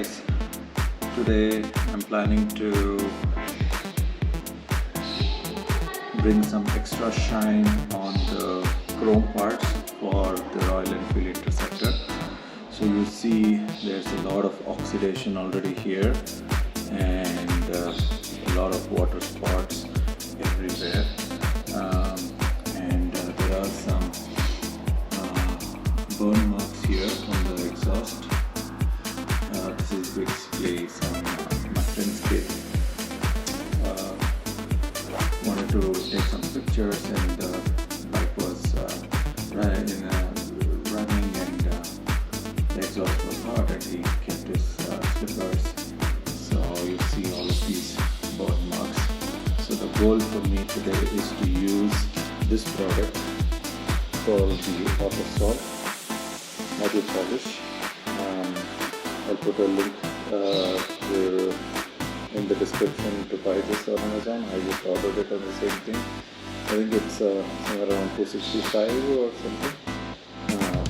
guys, today I'm planning to bring some extra shine on the chrome parts for the Royal Enfield Interceptor. So you see there's a lot of oxidation already here and a lot of water spots everywhere, and there are some burn marks here on the exhaust. This is basically some my friend's kid. Wanted to take some pictures, and the bike was running and the exhaust was hot and he kept his slippers. So you see all of these burn marks. So the goal for me today is to use this product called the Autosol module polish. I'll put a link in the description to buy this on Amazon. I just ordered it on the same thing. I think it's somewhere around $265 or something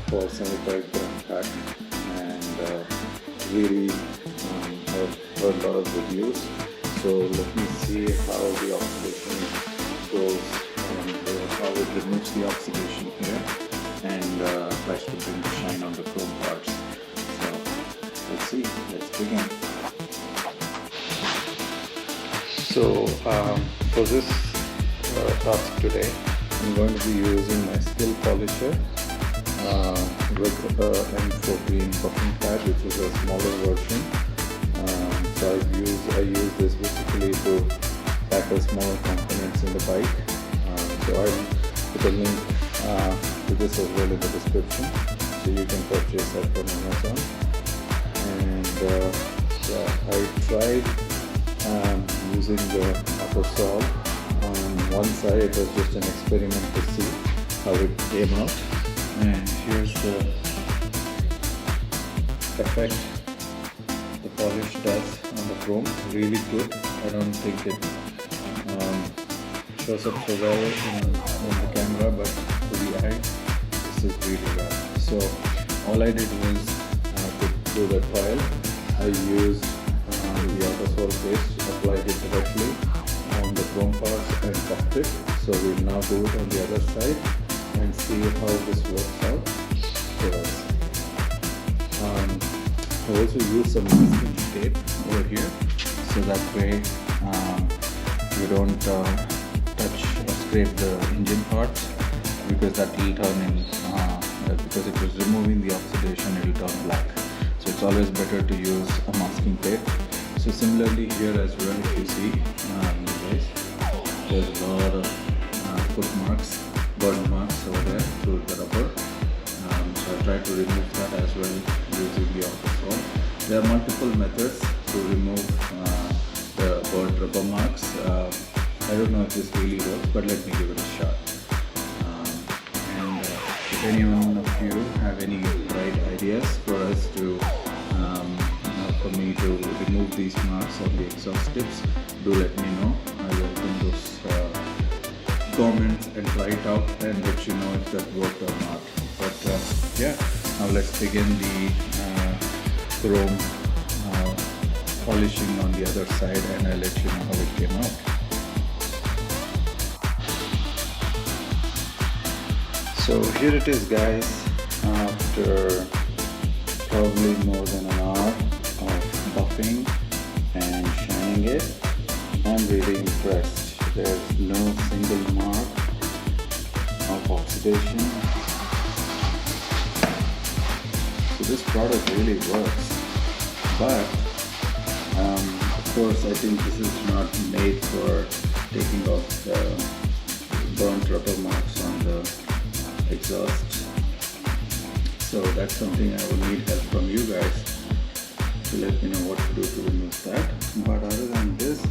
for 75 gram pack, and really I've heard a lot of reviews. So let me see how the oxidation goes and how it removes the oxidation here and tries to bring the shine on the chrome parts. So let's see, let's begin. So for this task today, I'm going to be using my skill polisher with M14 buffing pad, which is a smaller version. So I use this basically to tackle smaller components in the bike. So I'll put a link to this as well in the description, so you can purchase that from Amazon. And yeah, I tried using the Autosol. On one side it was just an experiment to see how it came out, and here's the effect the polish does on the chrome. Really good. I don't think it shows up so well in the camera, but for the eye this is really well. So all I did was to do the trial, I used the Autosol paste, applied it directly on the chrome parts and buffed it. So we'll now do it on the other side and see how this works out for us. I also use some masking tape over here, so that way you don't touch or scrape the engine parts, because that will turn in, because it was removing the oxidation, it will turn black. So it's always better to use a masking tape. So similarly here as well, if you see, guys, there's a lot of foot marks, burn marks over there through the rubber. So I tried to remove that as well using the Autosol. There are multiple methods to remove the burnt rubber marks. I don't know if this really works, but let me give it a shot. And if any one of you have any bright ideas for us to for me to remove these marks on the exhaust tips, do let me know. I will open those comments and try it out and let you know if that worked or not. But yeah, now let's begin the chrome polishing on the other side, and I'll let you know how it came out. So here it is, guys, after probably more than an hour of buffing and shining it. I'm really impressed. There's no single mark of oxidation. So this product really works. But of course I think this is not made for taking off the burnt rubber marks on the exhaust. So that's something I will need help from you guys to let me know what to do to remove that. But other than this,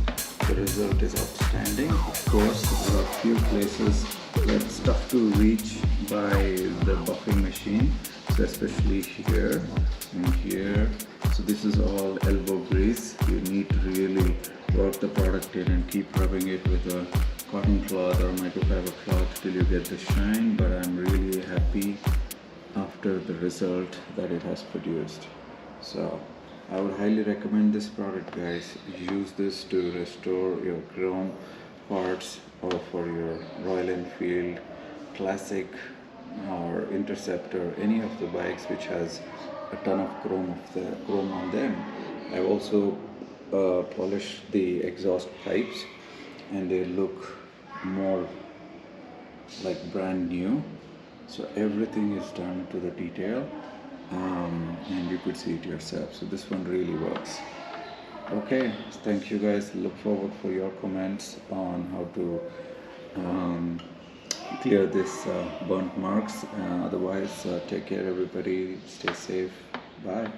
the result is outstanding. Of course, there are a few places where it's tough to reach by the buffing machine, so especially here and here. So this is all elbow grease. You need to really work the product in and keep rubbing it with a cotton cloth or microfiber cloth till you get the shine. But I'm really happy after the result that it has produced. So I would highly recommend this product, guys. Use this to restore your chrome parts or for your Royal Enfield Classic or Interceptor, any of the bikes which has a ton of chrome on them. I've also polished the exhaust pipes and they look more like brand new. So everything is done to the detail, and you could see it yourself. So this one really works. Okay, thank you guys. Look forward for your comments on how to clear this burnt marks. Otherwise, take care everybody. Stay safe. Bye.